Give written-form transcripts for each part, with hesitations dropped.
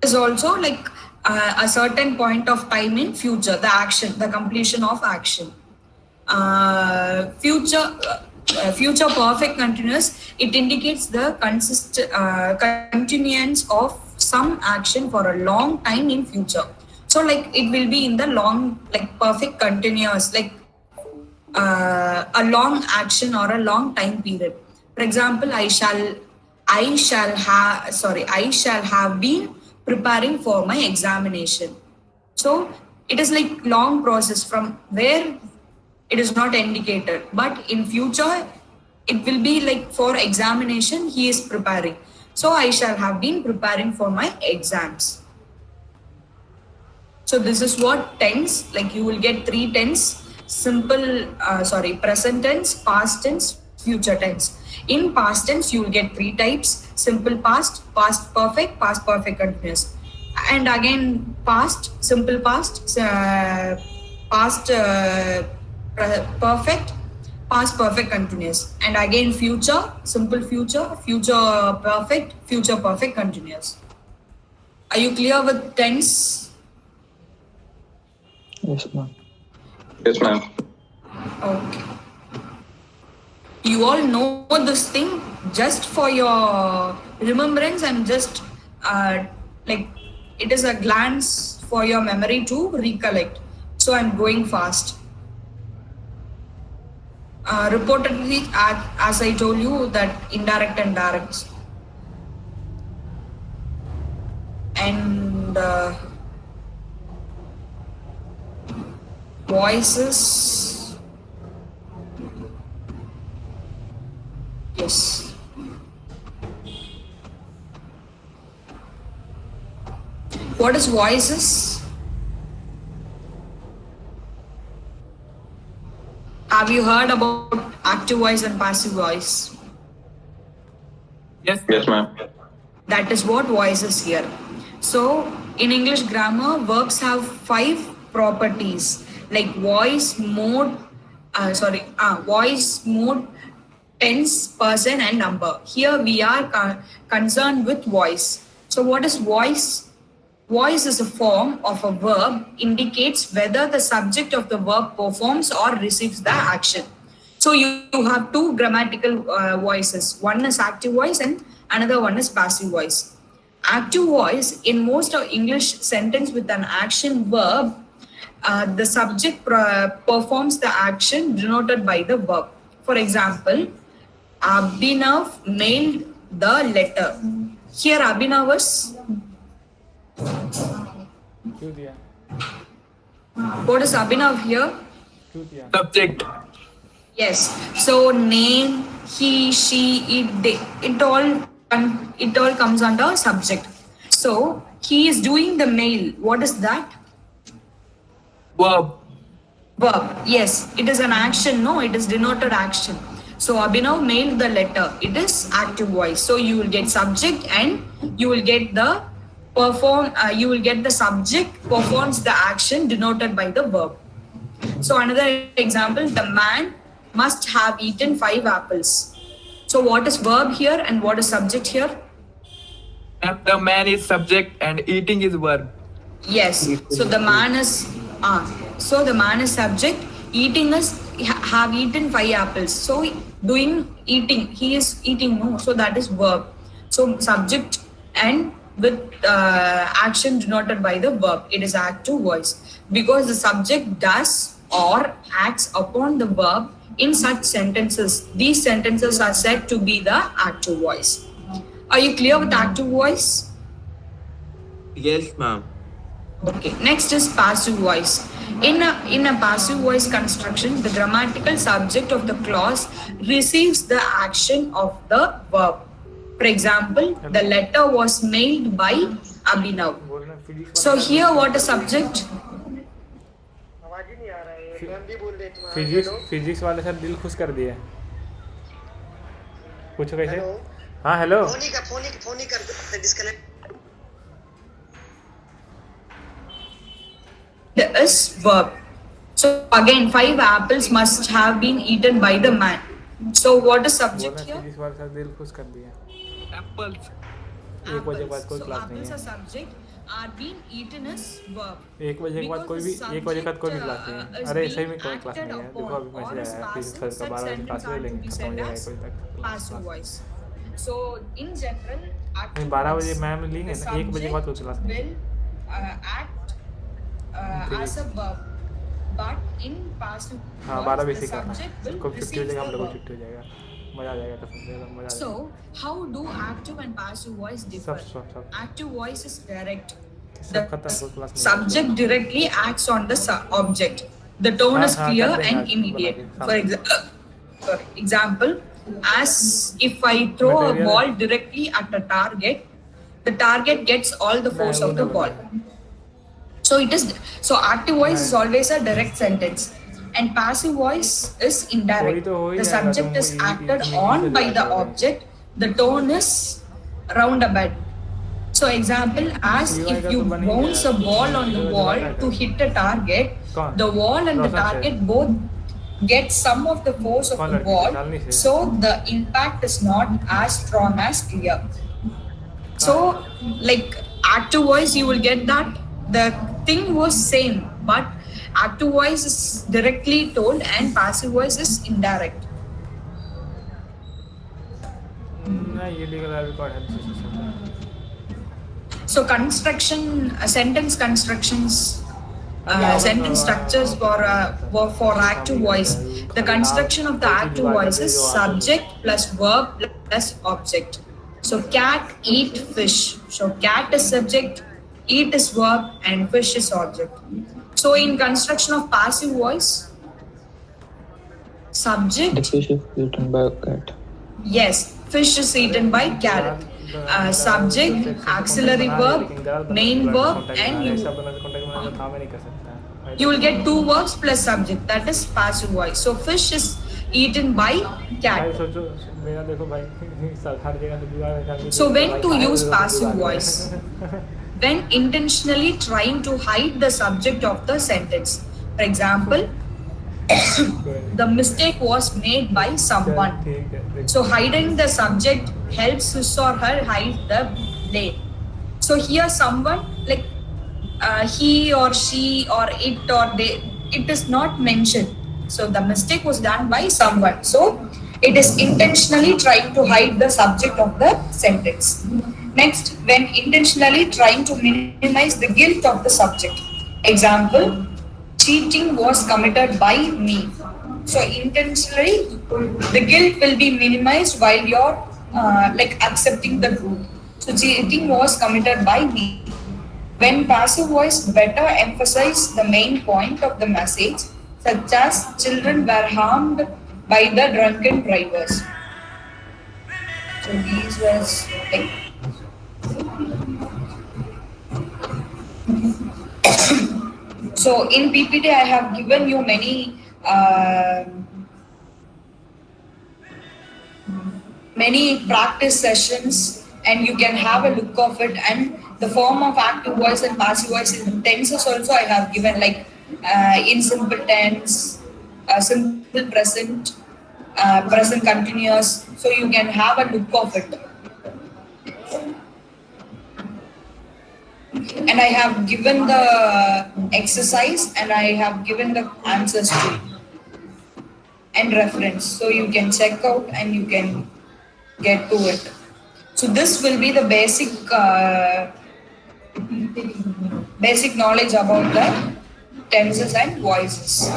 is also like a certain point of time in future, the action, the completion of action. Future perfect continuous, it indicates the continuance of some action for a long time in future. So like it will be in the long, like perfect continuous, like a long action or a long time period. For example, I shall have been preparing for my examination. So it is like long process from where it is not indicated, but in future it will be like for examination he is preparing. So I shall have been preparing for my exams. So this is what tense, like you will get three tense: present tense, past tense, future tense. In past tense, you will get three types: simple past, past perfect continuous. And again, past, simple past, past perfect, past perfect continuous. And again, future, simple future, future perfect continuous. Are you clear with tense? Yes, ma'am. Yes, ma'am. Okay. You all know this thing just for your remembrance and just like it is a glance for your memory to recollect. So I'm going fast. Reportedly, as I told you, that indirect and direct. And voices. Yes. What is voices? Have you heard about active voice and passive voice? Yes, ma'am. That is what voice is here. So in English grammar, verbs have 5 properties like voice, mode, voice, mode, tense, person, and number. Here we are concerned with voice. So what is voice? Voice is a form of a verb, indicates whether the subject of the verb performs or receives the action. So you have two grammatical voices. One is active voice and another one is passive voice. Active voice in most of English sentence with an action verb, the subject performs the action denoted by the verb. For example, Abhinav mailed the letter. Here Abhinav is, what is Abhinav here? Subject. Yes. So name, he, she, it, they, it all comes under subject. So he is doing the mail. What is that? Verb. Verb. Yes, it is an action. No, it is denoted action. So Abhinav mailed the letter. It is active voice. So you will get subject and you will get the you will get the subject performs the action denoted by the verb. So another example, the man must have eaten 5 apples. So what is verb here and what is subject here? And the man is subject and eating is verb. Yes. So the man is subject. Eating is have eaten 5 apples. So doing eating, he is eating. No. So that is verb. So subject and with action denoted by the verb. It is active voice because the subject does or acts upon the verb in such sentences. These sentences are said to be the active voice. Are you clear with active voice? Yes, ma'am. Okay, next is passive voice. In a passive voice construction, the grammatical subject of the clause receives the action of the verb. For example, the letter was mailed by Abhinav. So here what is subject? Physics वाले sir दिल खुश कर दिए. पूछो कैसे? हाँ hello. Phone ही कर disconnect. Is verb. So again, 5 apples must have been eaten by the man. So what is subject here? Physics वाले सर दिल खुश कर दिए. Apples. 1 बजे बाद कोई So क्लास नहीं apples है. are subject. are being eaten is verb. 1 बजे के बाद Because कोई the भी 1 बजे के बाद subject कोई भी क्लास नहीं है। is अरे सही being में कोई क्लास acted नहीं है। देखो upon अभी or मैसेज is आया है, passive, फिजिक्स का such 12 बजे sentence क्लास ले are to लेंगे, be खत्म हो said जाएगा as 1 बजे तक passive class. voice. So in general, नहीं active 12 बजे voice, मैम लेंगे the ना, 1 बजे के बाद कोई subject क्लास नहीं है। will act as physics a verb, but in passive हाँ 12 voice, बजे the से करना है। subject will सबको छुट्टी हो receive जाएगा, हम the लोग को verb. छुट्टी हो जाएगा, मज़ा आ जाएगा, कसम से एकदम मज़ा आ So, जाएगा। how do active and passive voice differ? सब Active voice is direct. The सब खत्म, कोई क्लास नहीं है। subject directly acts on the object. The tone हाँ is हाँ clear कर देंगे and आज बना immediate. के For शाम तक। example, as if I throw a material ball directly at a target, the target gets all the नहीं force वो of the नहीं ball. बनाएंगे। So it is, so active voice is नहीं always a direct sentence, and passive voice is थोड़ी indirect. तो हो ही The जाएगा, subject तुम is इजी acted तुम इजी से on by डिवाइड the कर देंगे। object. The tone is roundabout. So example, as CY if का you तो बन ही गया bounce यार, a ball on the इधर wall डिवाइड to कर। hit a target, कौन? the wall and the रोशन से। target both get some of the force of कौन the लड़की से? ball, शालिनी से? so the impact is not as strong as clear. कहाँ So, है? like active voice, you will get that the thing was same, but active voice is directly told and passive voice is indirect. नहीं ये legal record है दूसरे system में। So, construction, sentence constructions, sentence structures for active voice. The construction of the active voice is subject plus verb plus object. So, cat eat fish. So, cat is subject, eat is verb, and fish is object. So, in construction of passive voice, The subject, fish is eaten by a cat. yes, fish is eaten by cat. Subject, auxiliary verb, main verb, and you will get two verbs plus subject, that is passive voice. So fish is eaten by भाई cat. सोचो मेरा देखो भाई हर जगह से दीवार निकाल So when to use passive voice? When intentionally trying to hide the subject of the sentence. For example, the mistake was made by someone. So hiding the subject helps his or her hide the blame. So here someone, like he or she or it or they, it is not mentioned. So the mistake was done by someone. So it is intentionally trying to hide the subject of the sentence. Next, when intentionally trying to minimize the guilt of the subject. Example, cheating was committed by me. So intentionally, the guilt will be minimized while you're like accepting the truth. So cheating was committed by me. When passive voice better emphasize the main point of the message, such as children were harmed by the drunken drivers. So these was like so in PPT I have given you many practice sessions and you can have a look of it, and the form of active voice and passive voice in tenses also I have given, like in simple tense, simple present, present continuous, so you can have a look of it. And I have given the exercise and I have given the answers too and reference, so you can check out and you can get to it. So this will be the basic knowledge about the tenses and voices.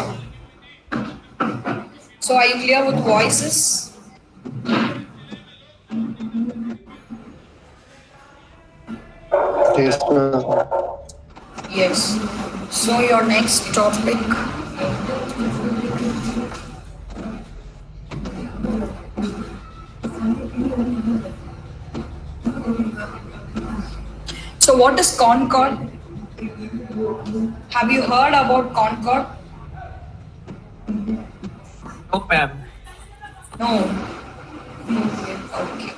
So are you clear with voices? Yes, Yes. So your next topic. So what is Concord? Have you heard about Concord? No, ma'am. No. Okay.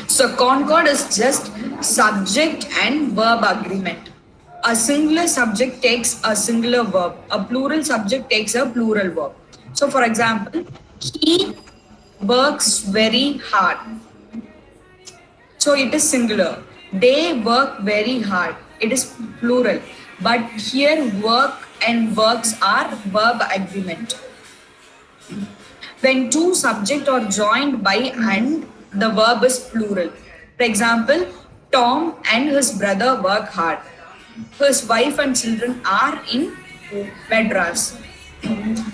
So concord is just subject and verb agreement. A singular subject takes a singular verb. A plural subject takes a plural verb. So for example, he works very hard. So it is singular. They work very hard. It is plural. But here work and works are verb agreement. When two subjects are joined by and, the verb is plural. For example, Tom and his brother work hard. His wife and children are in Madras.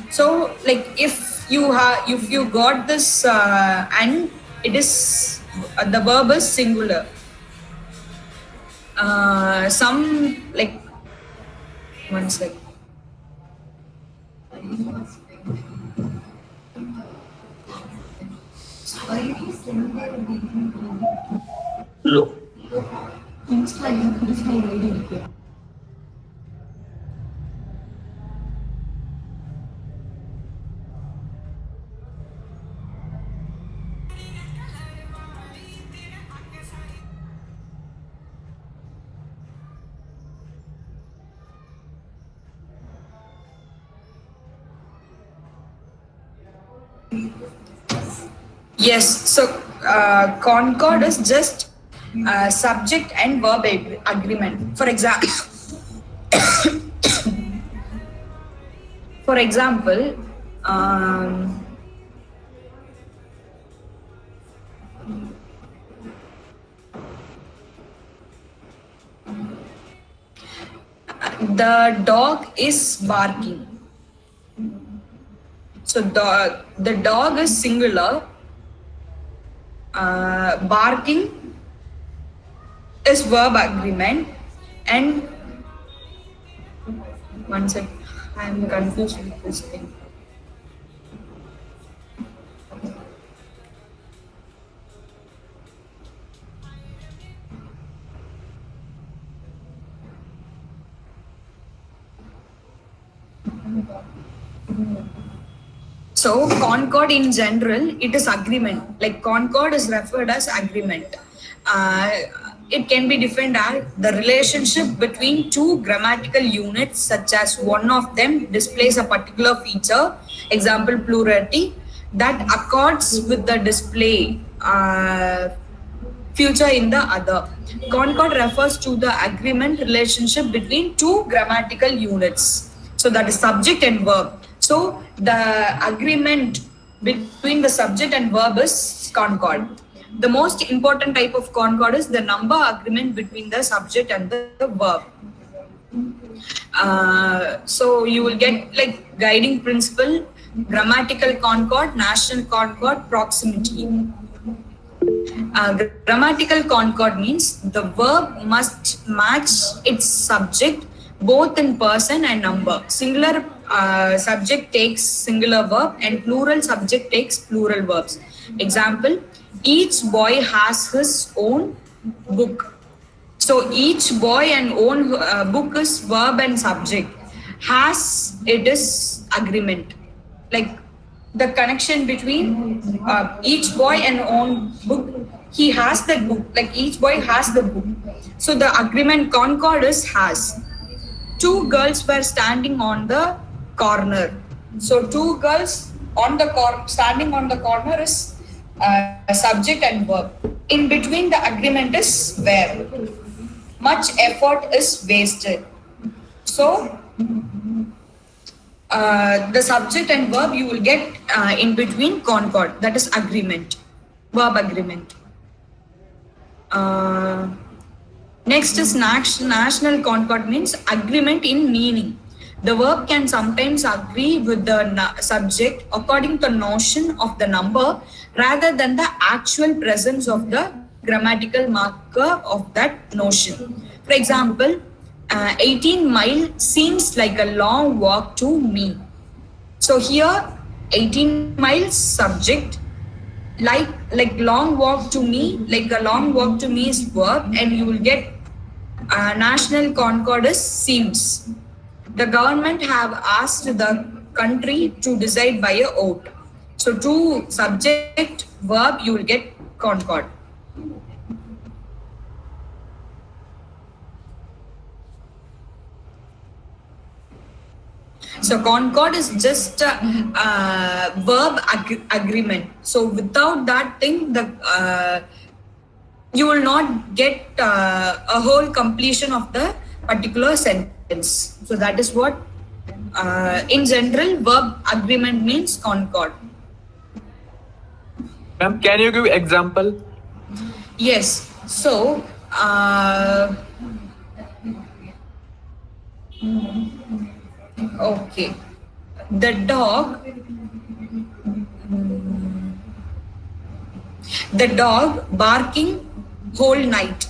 So, like if you got this and it is the verb is singular. Some like one sec. Yes, so concord is just subject and verb agreement. For example, for example, the dog is barking. So the dog is singular. Barking is verb agreement, and one sec, I am confused with this thing. So concord in general, it is agreement. Like concord is referred as agreement. It can be defined as the relationship between two grammatical units, such as one of them displays a particular feature, example plurality, that accords with the display future in the other. Concord refers to the agreement relationship between two grammatical units. So that is subject and verb. So the agreement between the subject and verb is concord. The most important type of concord is the number agreement between the subject and the verb. So you will get like guiding principle, grammatical concord, national concord, proximity. Grammatical concord means the verb must match its subject both in person and number. Singular subject takes singular verb and plural subject takes plural verbs. Example, each boy has his own book. So each boy and own book is verb and subject. Has, it is agreement. Like the connection between each boy and own book, he has that book, like each boy has the book. So the agreement concord is has. Two girls were standing on the corner. So two girls on the standing on the corner is subject and verb. In between the agreement is where. Much effort is wasted. So the subject and verb you will get in between concord, that is agreement, verb agreement. Next is national concord, means agreement in meaning. The verb can sometimes agree with the subject according to notion of the number rather than the actual presence of the grammatical marker of that notion. For example, 18 miles seems like a long walk to me. So here 18 miles subject, like long walk to me, like a long walk to me is verb, and you will get national concord is seems. The government have asked the country to decide by a vote. So to subject verb you will get concord. So concord is just a verb agreement. So without that thing, you will not get a whole completion of the particular sentence. So that is what, in general, verb agreement means concord. Ma'am, can you give example? Yes. So, okay. The dog barking whole night.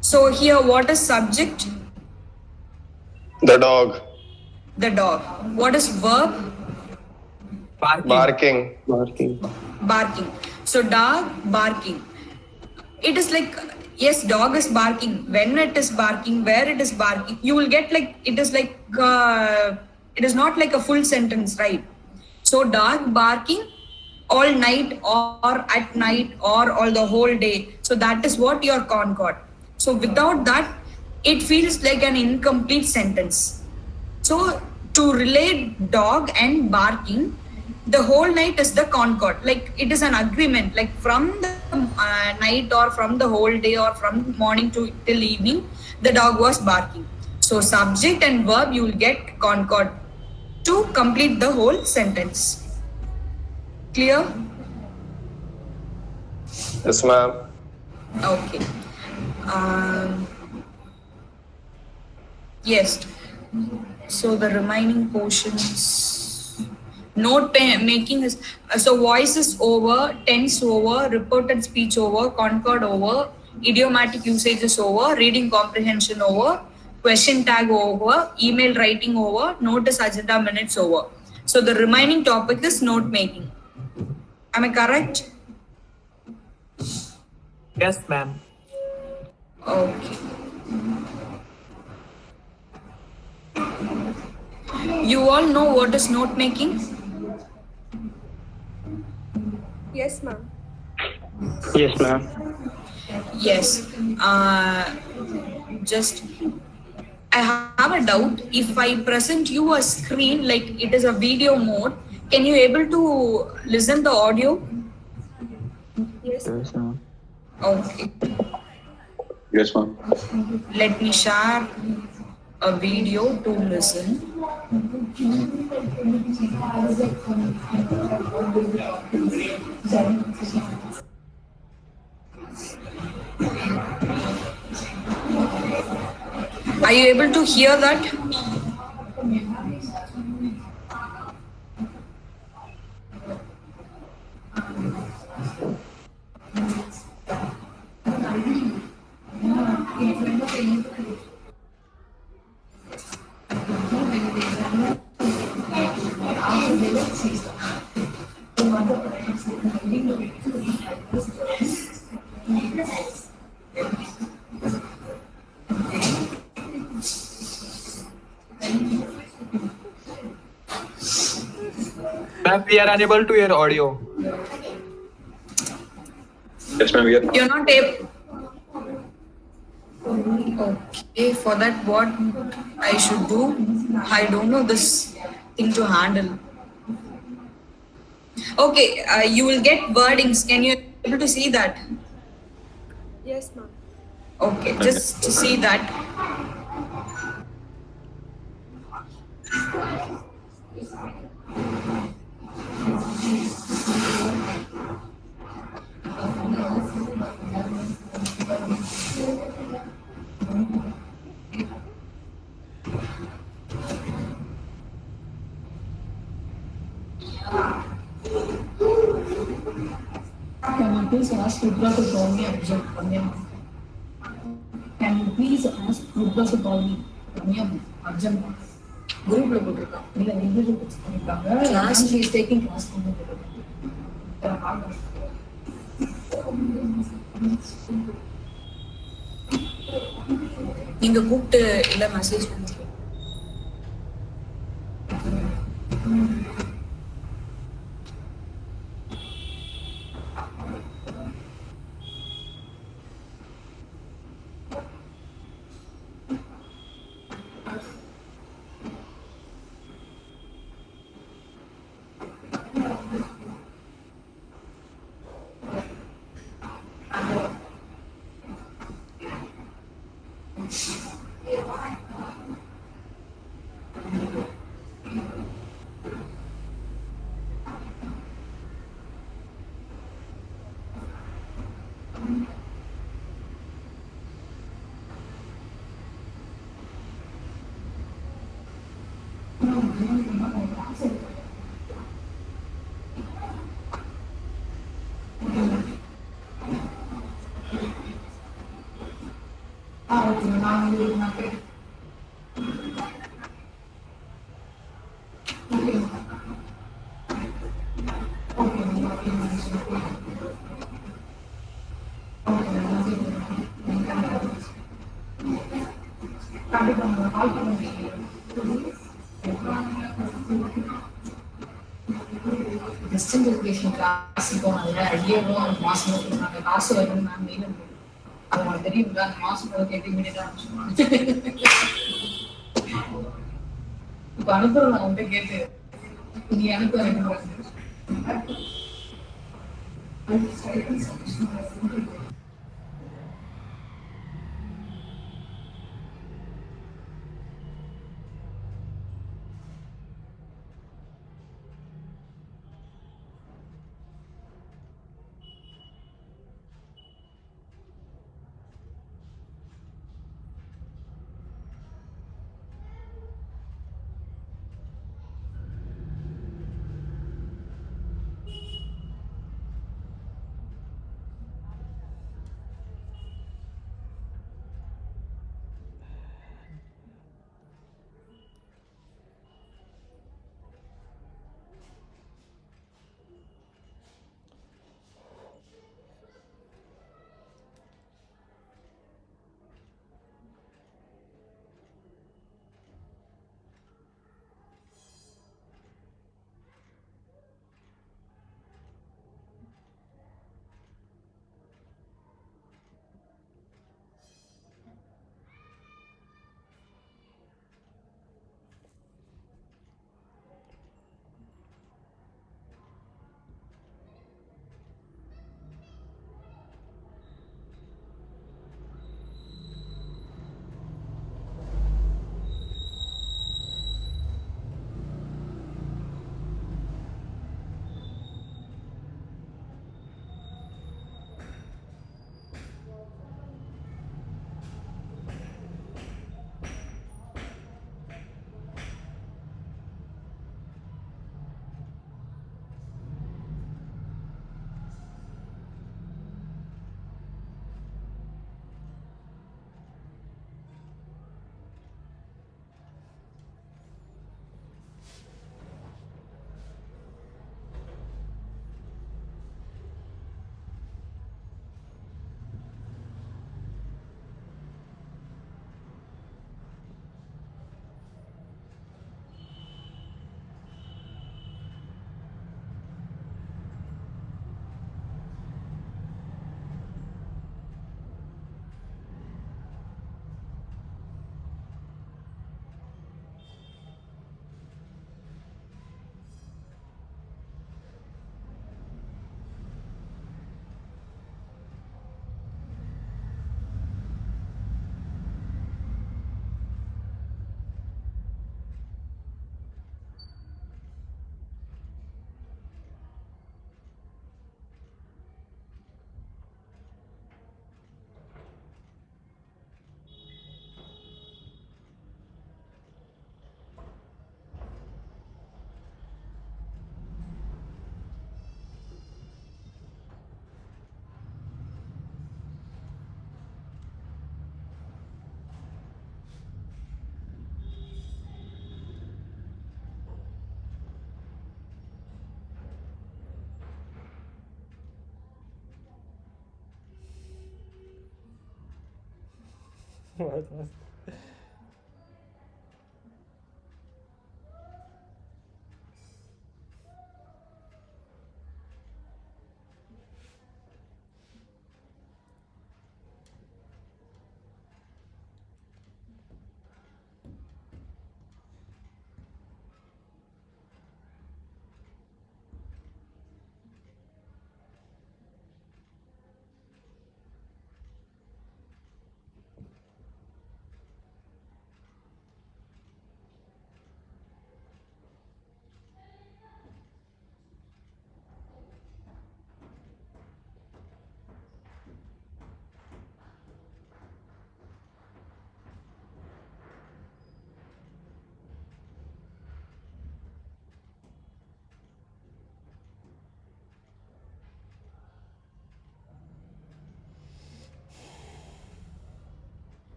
So here, what is subject? The dog. The dog. What is verb? Barking. Barking. So dog barking. It is like, yes, dog is barking. When it is barking, where it is barking, you will get like, it is like, it is not like a full sentence, right? So dog barking all night or at night or all the whole day. So that is what your concord. So without that, it feels like an incomplete sentence. So to relate dog and barking, the whole night is the concord. Like it is an agreement. Like from the night or from the whole day or from morning to till evening, the dog was barking. So subject and verb, you will get concord to complete the whole sentence. Clear? Yes, ma'am. Okay. Yes. So the remaining portions, making is, so voice is over, tense over, reported speech over, concord over, idiomatic usage is over, reading comprehension over, question tag over, email writing over, notice agenda minutes over. So the remaining topic is note making. Am I correct? Yes, ma'am. Okay. You all know what is note making? Yes, ma'am. Yes, ma'am. Yes. Just I have a doubt. If I present you a screen like it is a video mode, can you able to listen the audio? Yes, ma'am. Okay. Yes, ma'am. Let me share a video to listen. Are you able to hear that? Ma'am, we are unable to hear audio. Yes, ma'am. You're not able. Okay, for that, what I should do? I don't know this thing to handle. Okay, you will get wordings. Can you able to see that? Yes, ma'am. Okay, just to see that. Can you please ask Rudra to call me urgent? Can you please ask Rudra to call me urgent? குரூப்ல போட்டிருக்கான் இல்ல individual பண்ணிருக்காங்க class is taking class நீங்க கூப்பிட்டு இல்ல message பண்ணுங்க. Okay நான் உங்களுக்கு நான் ஓகே ஓகே கண்டிப்பா நீங்கள் கால் பண்ண டிஸ்டன்ஸ் எஜுகேஷன் கிளாஸ் இப்போ அதில் ஐயாயிரம் மாதம் கொடுக்குறாங்க காசு வருதுன்னு நான் மெயில் அனுப்புறேன் அது உங்களுக்கு தெரியுங்களா அந்த மாதம் போல கேட்டு இமீடியட்டாக அனுப்பிச்சுடுவாங்க இப்போ அனுப்புறேன் நான் உங்கள்கிட்ட கேட்டு நீ அனுப்ப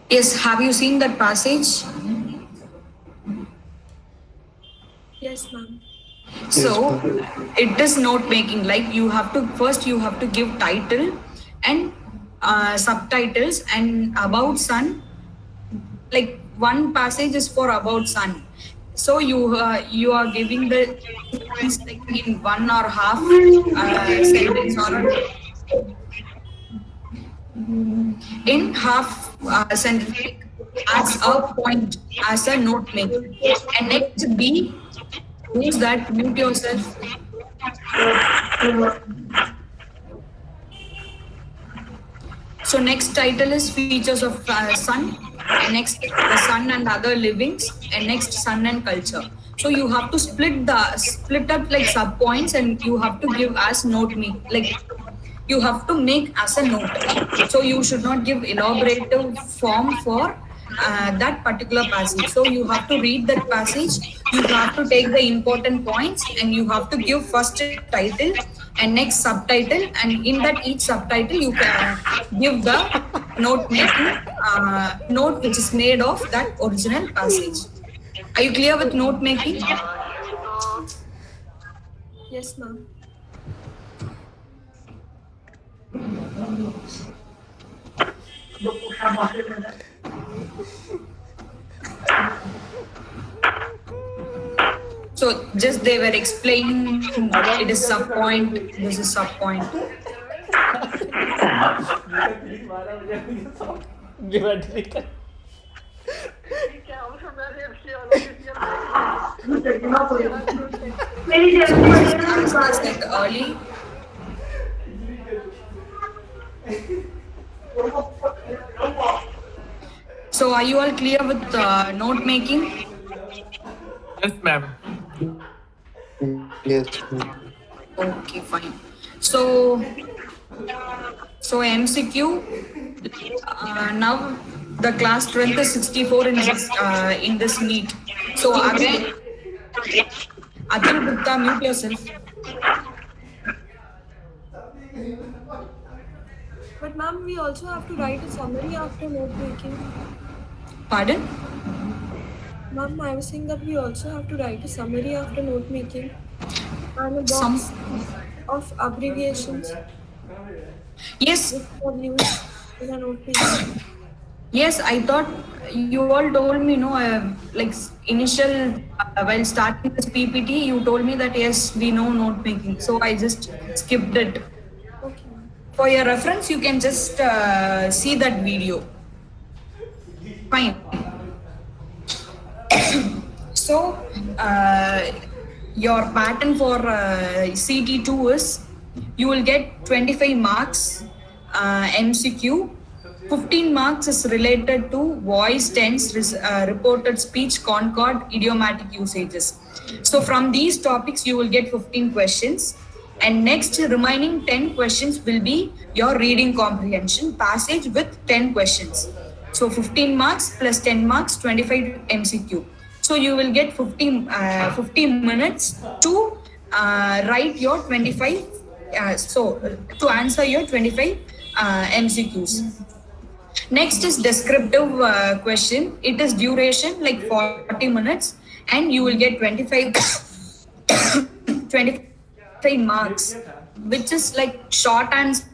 Yes, have you seen that passage? Yes, ma'am. So it is note making. Like you have to give title and subtitles and about sun. Like one passage is for about sun. So you are giving the like in one or half sentence or in half sentence as a point as a note making. And next B, who's that? Mute yourself. So next title is features of sun, and next the sun and other livings, and next sun and culture. So you have to split up like sub points, and you have to give as note me like you have to make as a note. So you should not give elaborative form for that particular passage. So you have to read that passage, you have to take the important points, and you have to give first title and next subtitle, and in that each subtitle you can give the note making note which is made of that original passage. Are you clear with note making? Yes, ma'am. So just they were explaining it is sub point, this is sub point. As I said early, so are you all clear with note making? Yes, ma'am. Yes. Okay, fine. So MCQ. Now the class strength is 64 in this meet. So again, Atul Gupta, mute yourself. But ma'am, we also have to write a summary after note making. Pardon? Ma'am, I was saying that we also have to write a summary after note making and a box Some. of abbreviations Yes, which are used in a note making. yes. I thought you all told me, like initial while starting this PPT, you told me that yes, we know note making. So I just skipped it. Okay, ma'am. For your reference, you can just see that video. Fine. So, your pattern for CT2 is you will get 25 marks MCQ. 15 marks is related to voice, tense, reported speech, concord, idiomatic usages. So from these topics, you will get 15 questions. And next remaining 10 questions will be your reading comprehension passage with 10 questions. So 15 marks plus 10 marks, 25 MCQ. So you will get 15 minutes to write your 25, to answer your 25 MCQs. Next is descriptive question. It is duration like 40 minutes and you will get 25 marks, which is like short answers.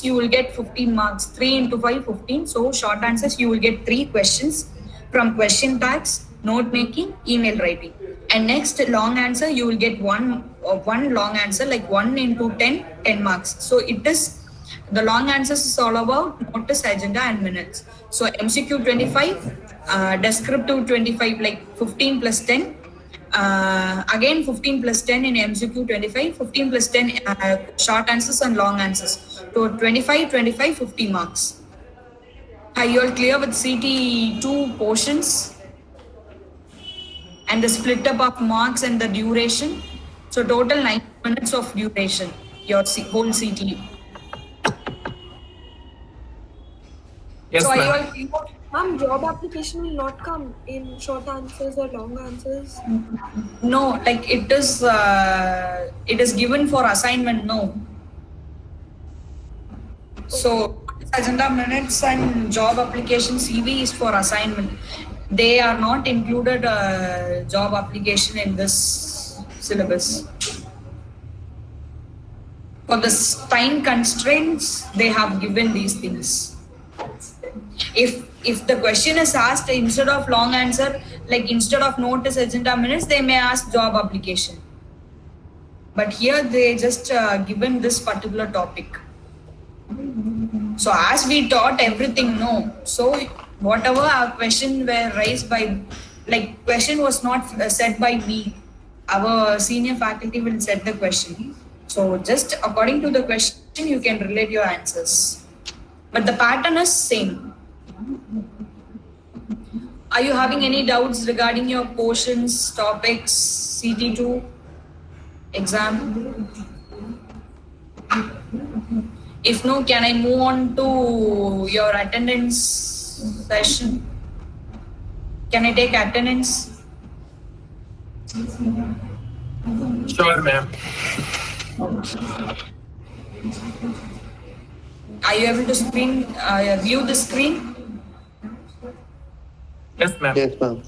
You will get 15 marks, 3 into 5, 15. So short answers, you will get 3 questions from question tags, note making, email writing. And next long answer, you will get one long answer, like 1 into 10, 10 marks. So it is, the long answers is all about notice, agenda and minutes. So MCQ 25, descriptive 25, like 15 plus 10. Again 15 plus 10 in MCQ 25, 15 plus 10 short answers and long answers. So 25, 50 marks. Are you all clear with CT2 portions? And the split up of marks and the duration. So total 9 minutes of duration, your whole CT. Yes, So are you ma'am. all clear? Ma'am, job application will not come in short answers or long answers. No, like it is given for assignment. No. So agenda minutes and job application CV is for assignment. They are not included job application in this syllabus. For the time constraints, they have given these things. If the question is asked instead of long answer, like instead of notice agenda minutes, they may ask job application. But here they just given this particular topic. So as we taught everything, no. So whatever our question were raised by, like question was not said by me. Our senior faculty will set the question. So just according to the question, you can relate your answers. But the pattern is same. Are you having any doubts regarding your portions, topics, CT2 exam? If no, can I move on to your attendance session? Can I take attendance? Sure, ma'am. Are you able to view the screen? Yes, ma'am. Yes, ma'am.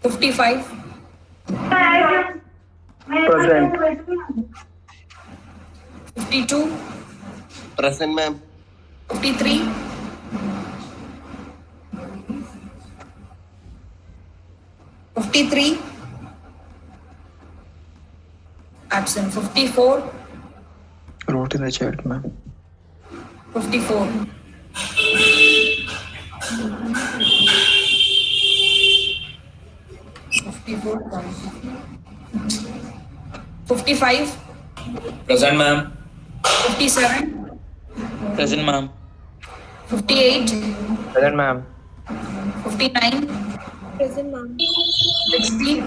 $55. Present. 52. Present, ma'am. 53. 53. Absent. 54. Wrote in the chat, ma'am. 54. 54. 55. Present, ma'am. 57. Present, ma'am. 58. Present, ma'am. 59. Present, ma'am. 60.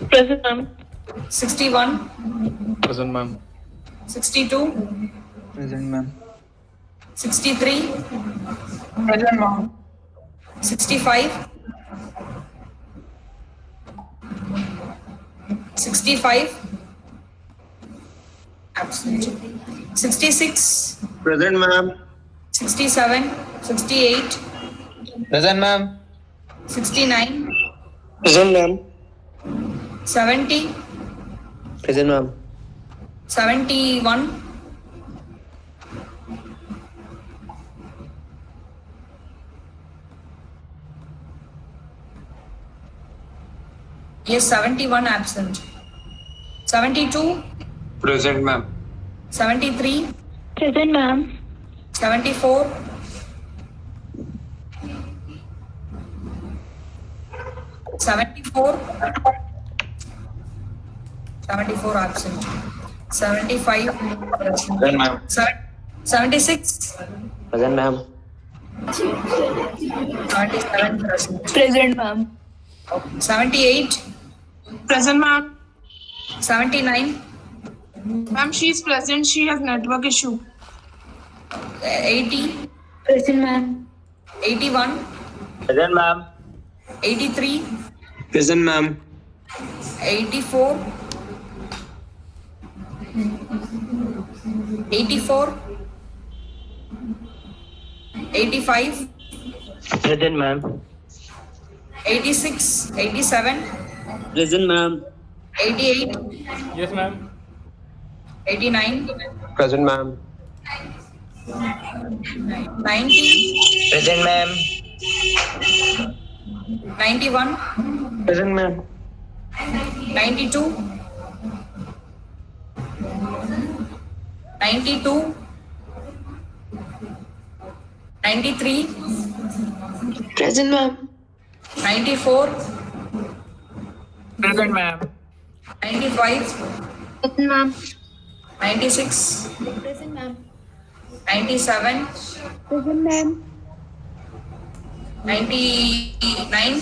Present, ma'am. 61. Present, ma'am. 62. Present, ma'am. 63. Present, ma'am. 65. 65. Absent. 66. Present, ma'am. 67. 68. Present, ma'am. 69. Present, ma'am. 70. Present, ma'am. 71. 71 absent. 72. Present, ma'am. 73. Present, ma'am. 74. 74. 74 absent. 75 present. Present, ma'am. 76. Present, ma'am. 77 present. Present, ma'am. 78. Present, ma'am. 79. Ma'am, she is present. She has network issue. 80. Present, ma'am. 81. Present, ma'am. 83. Present, ma'am. 84. 84. 85. Present, ma'am. 86. 87. Present, ma'am. 88. Yes, ma'am. 89. Present, ma'am. 90. Present, ma'am. 91. Present, ma'am. 92. 92. 93. Present, ma'am. 94, Present, ma'am. 95, Present, ma'am. 96, Present, ma'am. 97, Present, ma'am. 99,